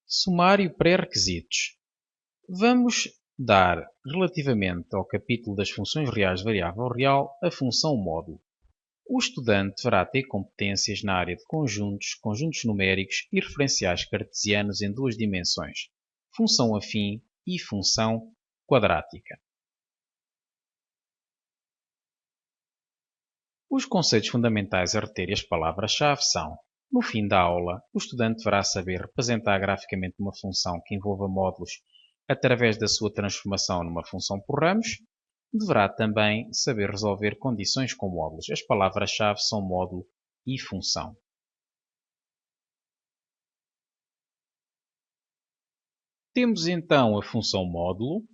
Sumário pré-requisitos. Vamos dar, relativamente ao capítulo das funções reais de variável real, a função módulo. O estudante deverá ter competências na área de conjuntos, conjuntos numéricos e referenciais cartesianos em duas dimensões, função afim e função quadrática. Os conceitos fundamentais a reter e as palavras-chave são: no fim da aula, o estudante deverá saber representar graficamente uma função que envolva módulos através da sua transformação numa função por ramos. Deverá também saber resolver condições com módulos. As palavras-chave são módulo e função. Temos então a função módulo.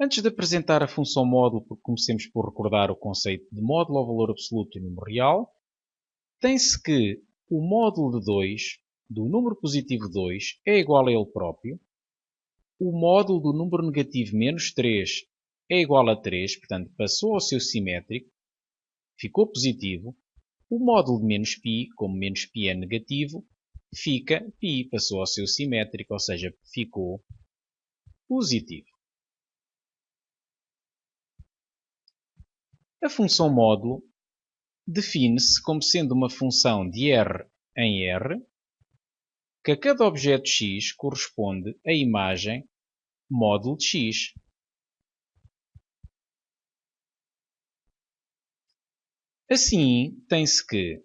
Antes de apresentar a função módulo, comecemos por recordar o conceito de módulo ao valor absoluto e número real. Tem-se que o módulo de 2, do número positivo 2, é igual a ele próprio. O módulo do número negativo menos 3 é igual a 3, portanto passou ao seu simétrico, ficou positivo. O módulo de menos π, como menos π é negativo, fica π, passou ao seu simétrico, ou seja, ficou positivo. A função módulo define-se como sendo uma função de R em R, que a cada objeto x corresponde a imagem módulo de x. Assim, tem-se que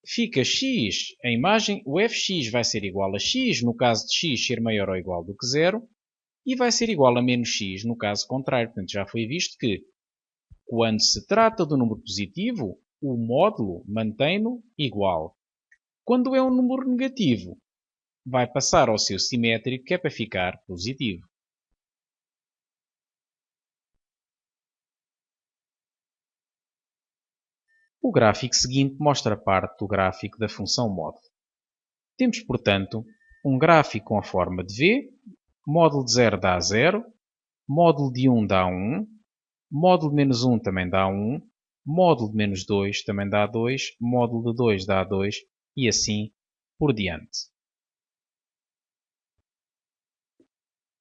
fica x, a imagem, o fx vai ser igual a x, no caso de x ser maior ou igual do que 0, e vai ser igual a menos x, no caso contrário. Portanto, já foi visto que, quando se trata do número positivo, o módulo mantém-no igual. Quando é um número negativo, vai passar ao seu simétrico, que é para ficar positivo. O gráfico seguinte mostra parte do gráfico da função módulo. Temos, portanto, um gráfico com a forma de V, módulo de 0 dá 0, módulo de 1 dá 1, módulo de menos 1 também dá 1, módulo de menos 2 também dá 2, módulo de 2 dá 2 e assim por diante.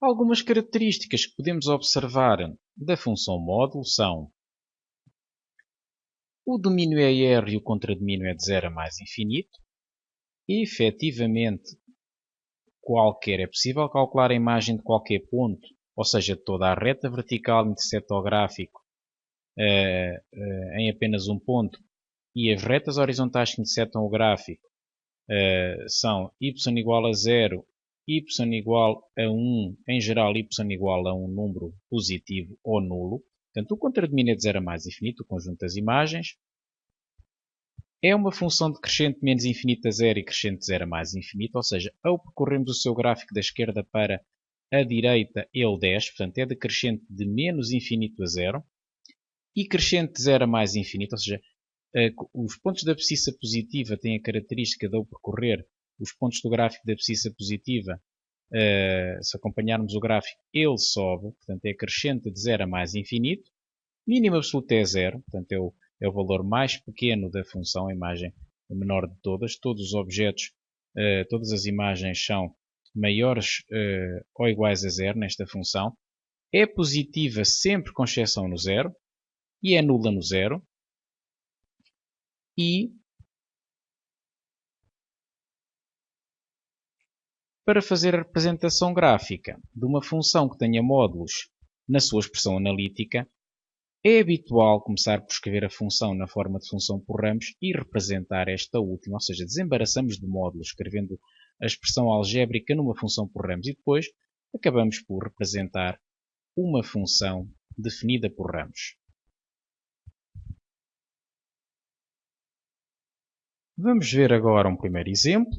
Algumas características que podemos observar da função módulo são: o domínio é R e o contradomínio é de 0 a mais infinito. E, efetivamente, é possível calcular a imagem de qualquer ponto, ou seja, de toda a reta vertical intersecta o gráfico em apenas um ponto, e as retas horizontais que intersectam o gráfico são y igual a 0, y igual a 1, em geral y igual a um número positivo ou nulo. Portanto, o contradomínio é de 0 a mais infinito, o conjunto das imagens. É uma função decrescente menos infinito a 0 e crescente de 0 a mais infinito, ou seja, ao percorrermos o seu gráfico da esquerda para a direita, ele desce, portanto é decrescente de menos infinito a 0, e crescente de 0 a mais infinito, ou seja, os pontos da abscissa positiva têm a característica de, ao percorrer os pontos do gráfico da abscissa positiva, se acompanharmos o gráfico, ele sobe, portanto é crescente de 0 a mais infinito. Mínimo absoluto é 0, portanto é o valor mais pequeno da função, a imagem menor de todas. Todos os objetos, todas as imagens são maiores ou iguais a 0 nesta função. É positiva sempre com exceção no 0 e é nula no 0. E para fazer a representação gráfica de uma função que tenha módulos na sua expressão analítica, é habitual começar por escrever a função na forma de função por ramos e representar esta última, ou seja, desembaraçamos de módulos, escrevendo a expressão algébrica numa função por ramos e depois acabamos por representar uma função definida por ramos. Vamos ver agora um primeiro exemplo.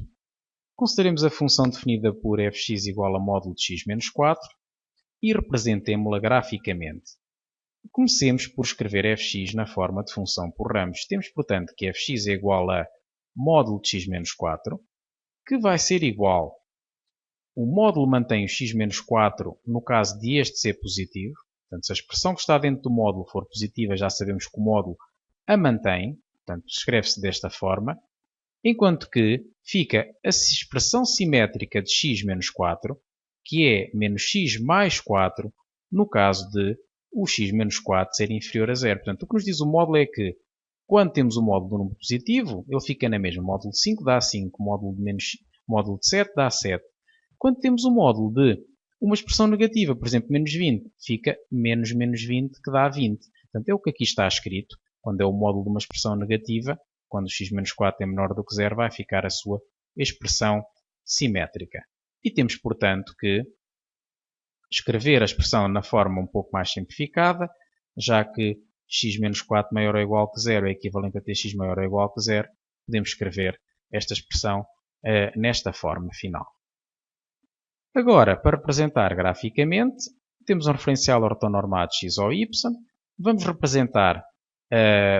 Consideremos a função definida por fx igual a módulo de x menos 4 e representemo-la graficamente. Comecemos por escrever fx na forma de função por ramos. Temos, portanto, que fx é igual a módulo de x menos 4, que vai ser igual. O módulo mantém o x menos 4 no caso de este ser positivo. Portanto, se a expressão que está dentro do módulo for positiva, já sabemos que o módulo a mantém. Portanto, escreve-se desta forma. enquanto que fica a expressão simétrica de x menos 4, que é menos x mais 4, no caso de o x menos 4 ser inferior a 0. Portanto, o que nos diz o módulo é que, quando temos o módulo do número positivo, ele fica na mesma. Módulo de 5 dá 5, módulo de 7 dá 7. Quando temos o módulo de uma expressão negativa, por exemplo, menos 20, fica menos 20, que dá 20. Portanto, é o que aqui está escrito. Quando é o módulo de uma expressão negativa, quando o x menos 4 é menor do que 0, vai ficar a sua expressão simétrica. E temos, portanto, que escrever a expressão na forma um pouco mais simplificada, já que x menos 4 maior ou igual que 0 é equivalente a tx maior ou igual que 0, podemos escrever esta expressão nesta forma final. Agora, para representar graficamente, temos um referencial ortonormado x ou y. Vamos representar,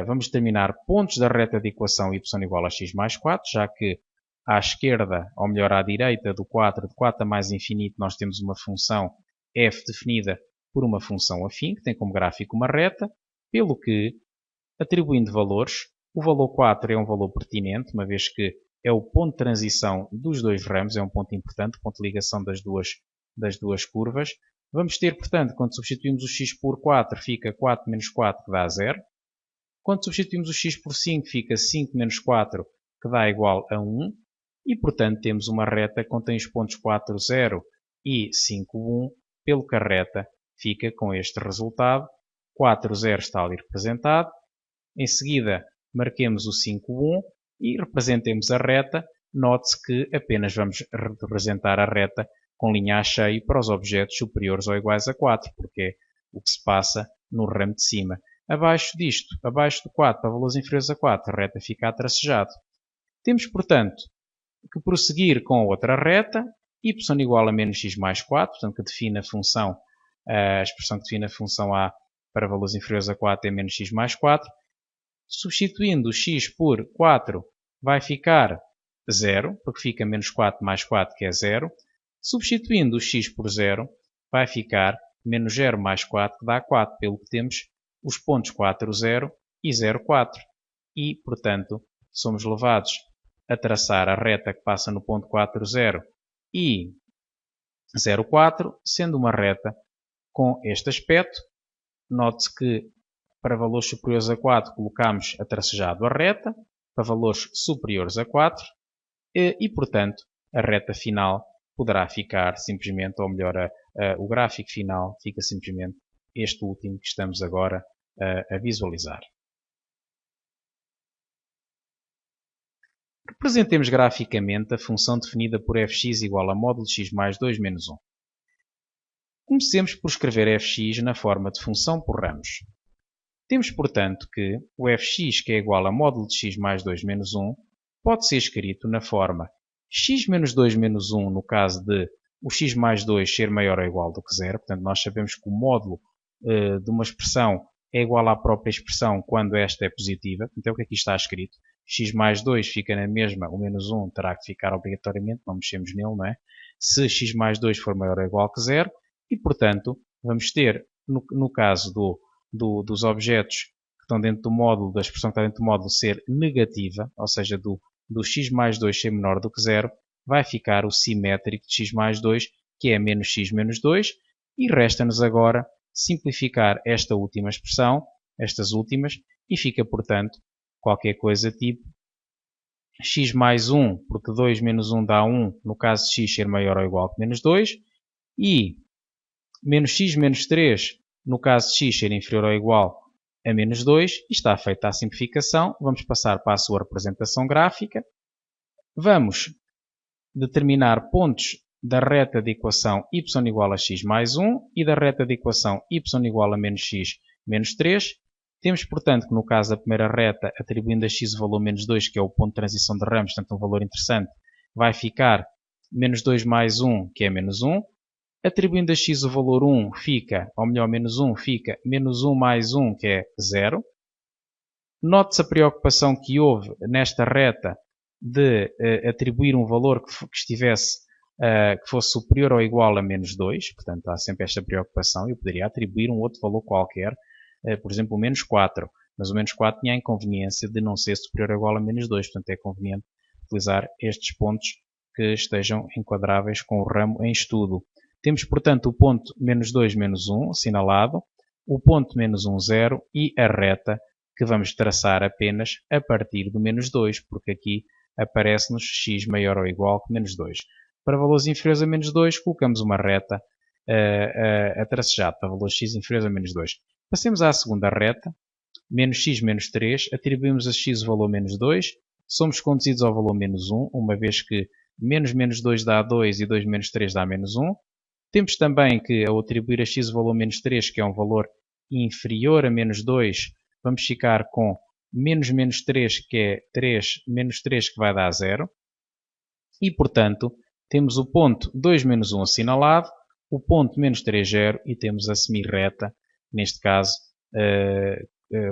vamos determinar pontos da reta de equação y igual a x mais 4, já que à esquerda, ou melhor à direita do 4, de 4 a mais infinito, nós temos uma função f definida por uma função afim, que tem como gráfico uma reta, pelo que, atribuindo valores, o valor 4 é um valor pertinente, uma vez que é o ponto de transição dos dois ramos, é um ponto importante, ponto de ligação das duas curvas. Vamos ter, portanto, quando substituímos o x por 4, fica 4 menos 4, que dá 0. Quando substituímos o x por 5, fica 5 menos 4, que dá igual a 1. E, portanto, temos uma reta que contém os pontos 4, 0 e 5, 1, pelo que a reta fica com este resultado. 4, 0 está ali representado. Em seguida, marquemos o 5, 1 e representemos a reta. Note-se que apenas vamos representar a reta com linha a cheio para os objetos superiores ou iguais a 4, porque é o que se passa no ramo de cima. Abaixo disto, abaixo do 4, para valores inferiores a 4, a reta fica a tracejado. Temos, portanto, que prosseguir com a outra reta, y igual a menos x mais 4, portanto, que define a função, a expressão que define a função a para valores inferiores a 4 é menos x mais 4. Substituindo o x por 4, vai ficar 0, porque fica menos 4 mais 4, que é 0. Substituindo o x por 0, vai ficar menos 0 mais 4, que dá 4, pelo que temos os pontos 4, 0 e 0, 4. E, portanto, somos levados a traçar a reta que passa no ponto 4, 0 e 0, 4, sendo uma reta com este aspecto. Note-se que para valores superiores a 4 colocamos a tracejado a reta, para valores superiores a 4 e, portanto, a reta final poderá ficar simplesmente, ou melhor, o gráfico final fica simplesmente este último que estamos agora a visualizar. Representemos graficamente a função definida por fx igual a módulo de x mais 2 menos 1. Comecemos por escrever fx na forma de função por ramos. Temos, portanto, que o fx, que é igual a módulo de x mais 2 menos 1, pode ser escrito na forma x menos 2 menos 1, no caso de o x mais 2 ser maior ou igual do que 0. Portanto, nós sabemos que o módulo de uma expressão é igual à própria expressão quando esta é positiva. Então, o que aqui está escrito? X mais 2 fica na mesma, o menos 1 terá que ficar obrigatoriamente, não mexemos nele, não é? Se x mais 2 for maior ou igual que 0, e, portanto, vamos ter, no caso dos objetos que estão dentro do módulo, da expressão que está dentro do módulo ser negativa, ou seja, do x mais 2 ser menor do que 0, vai ficar o simétrico de x mais 2, que é menos x menos 2, e resta-nos agora simplificar esta última expressão, estas últimas, e fica, portanto, qualquer coisa tipo x mais 1, porque 2 menos 1 dá 1, no caso de x ser maior ou igual que menos 2, e menos x menos 3, no caso de x ser inferior ou igual a menos 2, e está feita a simplificação. Vamos passar para a sua representação gráfica. Vamos determinar pontos da reta de equação y igual a x mais 1 e da reta de equação y igual a menos x menos 3. Temos, portanto, que no caso da primeira reta, atribuindo a x o valor menos 2, que é o ponto de transição de ramos, portanto um valor interessante, vai ficar menos 2 mais 1, que é menos 1. Atribuindo a x o valor 1 fica, ou melhor, menos 1 fica menos 1 mais 1, que é 0. Note-se a preocupação que houve nesta reta de atribuir um valor que estivesse, que fosse superior ou igual a menos 2. Portanto, há sempre esta preocupação. Eu poderia atribuir um outro valor qualquer, por exemplo, o menos 4. Mas o menos 4 tinha a inconveniência de não ser superior ou igual a menos 2. Portanto, é conveniente utilizar estes pontos que estejam enquadráveis com o ramo em estudo. Temos, portanto, o ponto menos 2, menos 1, assinalado, o ponto menos 1, 0 e a reta que vamos traçar apenas a partir do menos 2, porque aqui aparece-nos x maior ou igual que menos 2. Para valores inferiores a menos 2, colocamos uma reta a tracejar para valores x inferiores a menos 2. Passemos à segunda reta, menos x menos 3, atribuímos a x o valor menos 2, somos conduzidos ao valor menos 1, uma vez que menos menos 2 dá 2 e 2 menos 3 dá menos 1. Temos também que, ao atribuir a x o valor menos 3, que é um valor inferior a menos 2, vamos ficar com menos menos 3, que é 3 menos 3, que vai dar 0. E, portanto, temos o ponto 2 menos 1 assinalado, o ponto menos 3, 0 e temos a semirreta, neste caso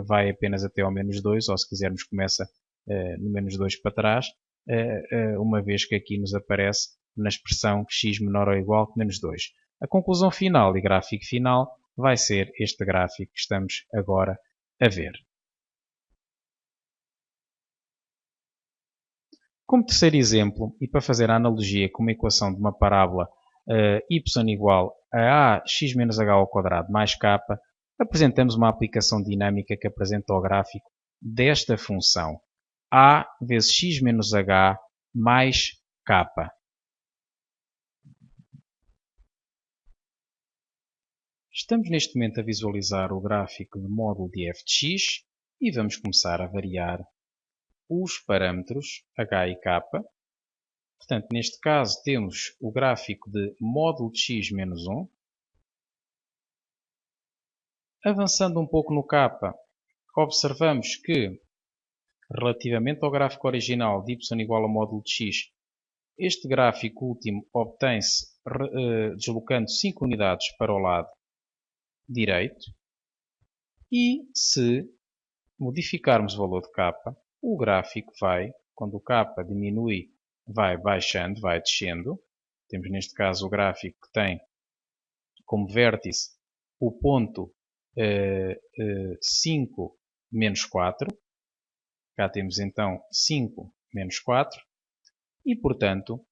vai apenas até ao menos 2, ou se quisermos começa no menos 2 para trás, uma vez que aqui nos aparece na expressão x menor ou igual que menos 2. A conclusão final e gráfico final vai ser este gráfico que estamos agora a ver. Como terceiro exemplo, e para fazer a analogia com uma equação de uma parábola y igual a ax menos h ao quadrado mais k, apresentamos uma aplicação dinâmica que apresenta o gráfico desta função a vezes x menos h mais k. Estamos neste momento a visualizar o gráfico de módulo de f de x e vamos começar a variar os parâmetros h e k. Portanto, neste caso temos o gráfico de módulo de x menos 1. Avançando um pouco no k, observamos que, relativamente ao gráfico original de y igual ao módulo de x, este gráfico último obtém-se deslocando 5 unidades para o lado direito. E se modificarmos o valor de k, o gráfico vai, quando o k diminui, vai baixando, vai descendo. Temos neste caso o gráfico que tem como vértice o ponto 5 menos 4. Cá temos então 5 menos 4. E, portanto,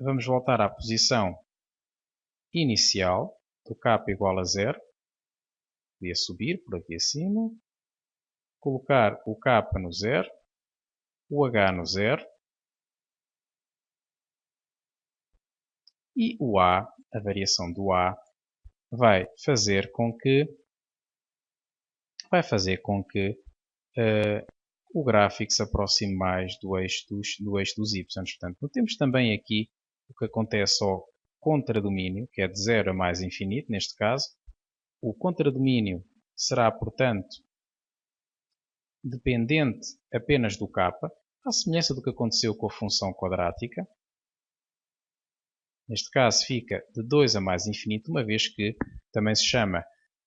vamos voltar à posição inicial do k igual a 0. Podia subir por aqui acima. Colocar o k no 0. O h no 0. E o a, a variação do a, vai fazer com que o gráfico se aproxime mais do eixo dos y. Portanto, temos também aqui o que acontece ao contradomínio, que é de 0 a mais infinito, neste caso. O contradomínio será, portanto, dependente apenas do k, à semelhança do que aconteceu com a função quadrática. Neste caso fica de 2 a mais infinito, uma vez que também se chama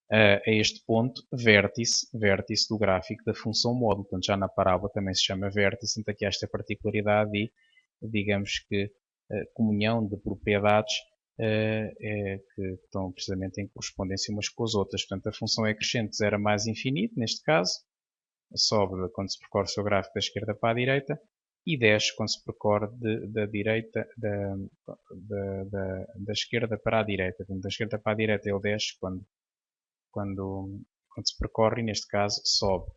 a este ponto vértice do gráfico da função módulo. Portanto, já na parábola também se chama vértice. Então aqui há esta particularidade e, digamos que, comunhão de propriedades que estão precisamente em correspondência umas com as outras. Portanto, a função é crescente de 0 a mais infinito, neste caso. Sobe quando se percorre o seu gráfico da esquerda para a direita. E desce quando se percorre da esquerda para a direita. Portanto, da esquerda para a direita ele desce quando se percorre e, neste caso, sobe.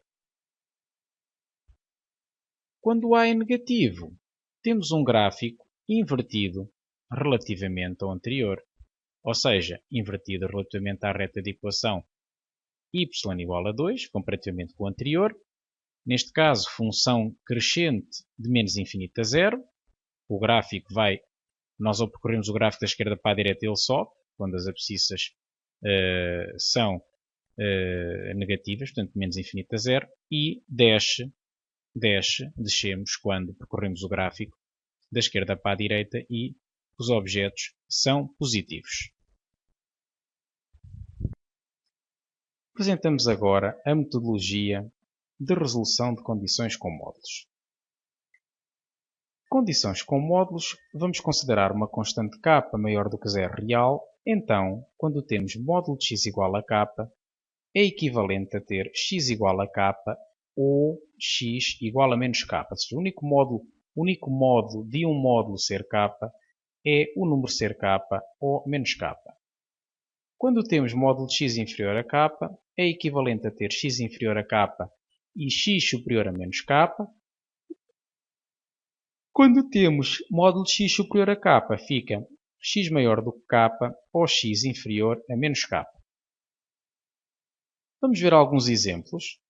Quando o A é negativo, temos um gráfico invertido relativamente ao anterior. Ou seja, invertido relativamente à reta de equação y igual a 2, comparativamente com o anterior. Neste caso, função crescente de menos infinito a 0. O gráfico vai, nós ao percorrermos o gráfico da esquerda para a direita, ele sobe, quando as abscissas são negativas, portanto menos infinito a 0, e descemos quando percorremos o gráfico da esquerda para a direita e os objetos são positivos. Apresentamos agora a metodologia de resolução de condições com módulos. Condições com módulos, vamos considerar uma constante k maior do que 0 real. Então, quando temos módulo de x igual a k, é equivalente a ter x igual a k ou x igual a menos k. Ou seja, o único módulo O único modo de um módulo ser k é o número ser k ou menos k. Quando temos módulo de x inferior a k, é equivalente a ter x inferior a k e x superior a menos k. Quando temos módulo de x superior a k, fica x maior do que k ou x inferior a menos k. Vamos ver alguns exemplos.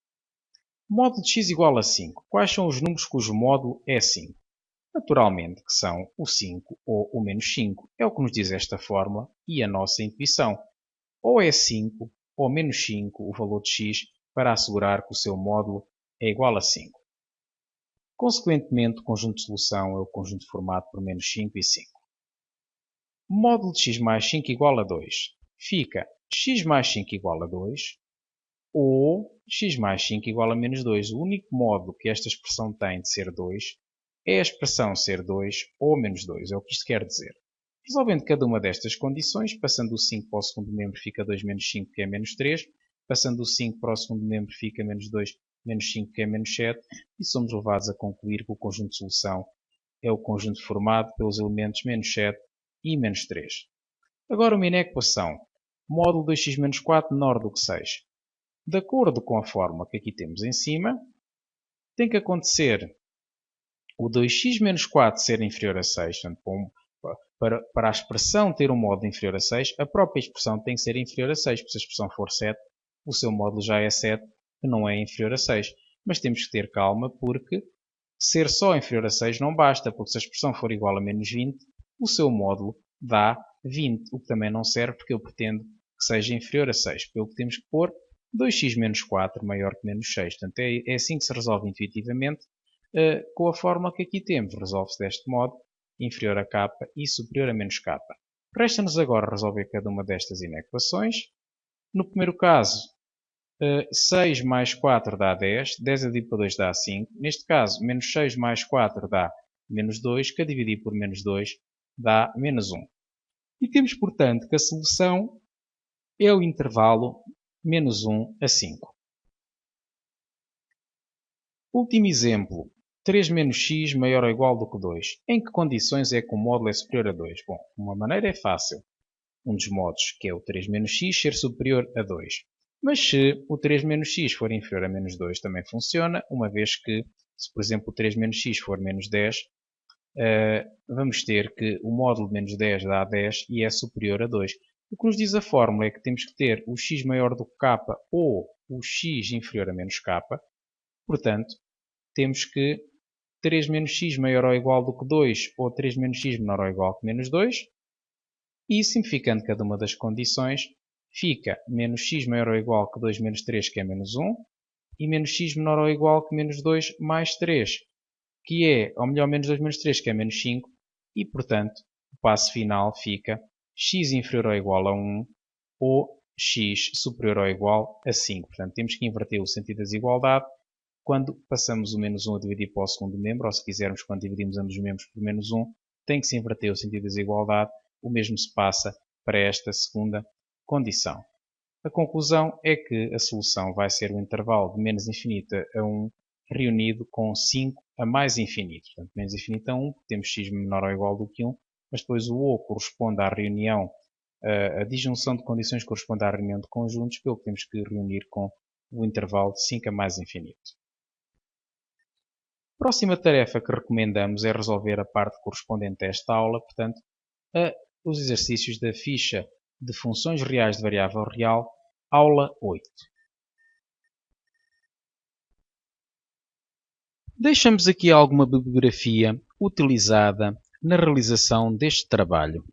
Módulo de x igual a 5. Quais são os números cujo módulo é 5? Naturalmente que são o 5 ou o menos 5. É o que nos diz esta fórmula e a nossa intuição. Ou é 5 ou menos 5 o valor de x para assegurar que o seu módulo é igual a 5. Consequentemente, o conjunto de solução é o conjunto formado por menos 5 e 5. Módulo de x mais 5 igual a 2. Fica x mais 5 igual a 2 ou x mais 5 igual a menos 2. O único módulo que esta expressão tem de ser 2 é a expressão ser 2 ou menos 2. É o que isto quer dizer. Resolvendo cada uma destas condições, passando o 5 para o segundo membro fica 2 menos 5 que é menos 3. Passando o 5 para o segundo membro fica menos 2 menos 5 que é menos 7. E somos levados a concluir que o conjunto de solução é o conjunto formado pelos elementos menos 7 e menos 3. Agora uma inequação. Módulo 2x menos 4 menor do que 6. De acordo com a fórmula que aqui temos em cima, tem que acontecer o 2x menos 4 ser inferior a 6. Portanto, para a expressão ter um módulo inferior a 6, a própria expressão tem que ser inferior a 6. Porque se a expressão for 7, o seu módulo já é 7, que não é inferior a 6. Mas temos que ter calma porque ser só inferior a 6 não basta. Porque se a expressão for igual a menos 20, o seu módulo dá 20. O que também não serve porque eu pretendo que seja inferior a 6. Pelo que temos que pôr 2x menos 4 maior que menos 6. Portanto, é assim que se resolve intuitivamente com a fórmula que aqui temos. Resolve-se deste modo, inferior a k e superior a menos k. Resta-nos agora resolver cada uma destas inequações. No primeiro caso, 6 mais 4 dá 10. 10 a dividir por 2 dá 5. Neste caso, menos 6 mais 4 dá menos 2, que a dividir por menos 2 dá menos 1. E temos, portanto, que a solução é o intervalo menos 1 a 5. Último exemplo. 3 menos x maior ou igual do que 2. Em que condições é que o módulo é superior a 2? Bom, uma maneira é fácil. Um dos modos, que é o 3 menos x, ser superior a 2. Mas se o 3 menos x for inferior a menos 2, também funciona, uma vez que, se por exemplo o 3 menos x for menos 10, vamos ter que o módulo de menos 10 dá 10 e é superior a 2. O que nos diz a fórmula é que temos que ter o x maior do que k ou o x inferior a menos k. Portanto, temos que 3 menos x maior ou igual do que 2 ou 3 menos x menor ou igual que menos 2. E simplificando cada uma das condições, fica menos x maior ou igual que 2 menos 3, que é menos 1. E menos x menor ou igual que menos 2 mais 3, que é, ou melhor, menos 2 menos 3, que é menos 5. E, portanto, o passo final fica x inferior ou igual a 1 ou x superior ou igual a 5. Portanto, temos que inverter o sentido da desigualdade quando passamos o menos 1 a dividir para o segundo membro, ou se quisermos, quando dividimos ambos os membros por menos 1, tem que se inverter o sentido da desigualdade. O mesmo se passa para esta segunda condição. A conclusão é que a solução vai ser o intervalo de menos infinito a 1 reunido com 5 a mais infinito. Portanto, menos infinito a 1, temos x menor ou igual do que 1, mas depois o ou corresponde à reunião, a disjunção de condições corresponde à reunião de conjuntos, pelo que temos que reunir com o intervalo de 5 a mais infinito. A próxima tarefa que recomendamos é resolver a parte correspondente a esta aula, portanto, os exercícios da ficha de funções reais de variável real, aula 8. Deixamos aqui alguma bibliografia utilizada na realização deste trabalho.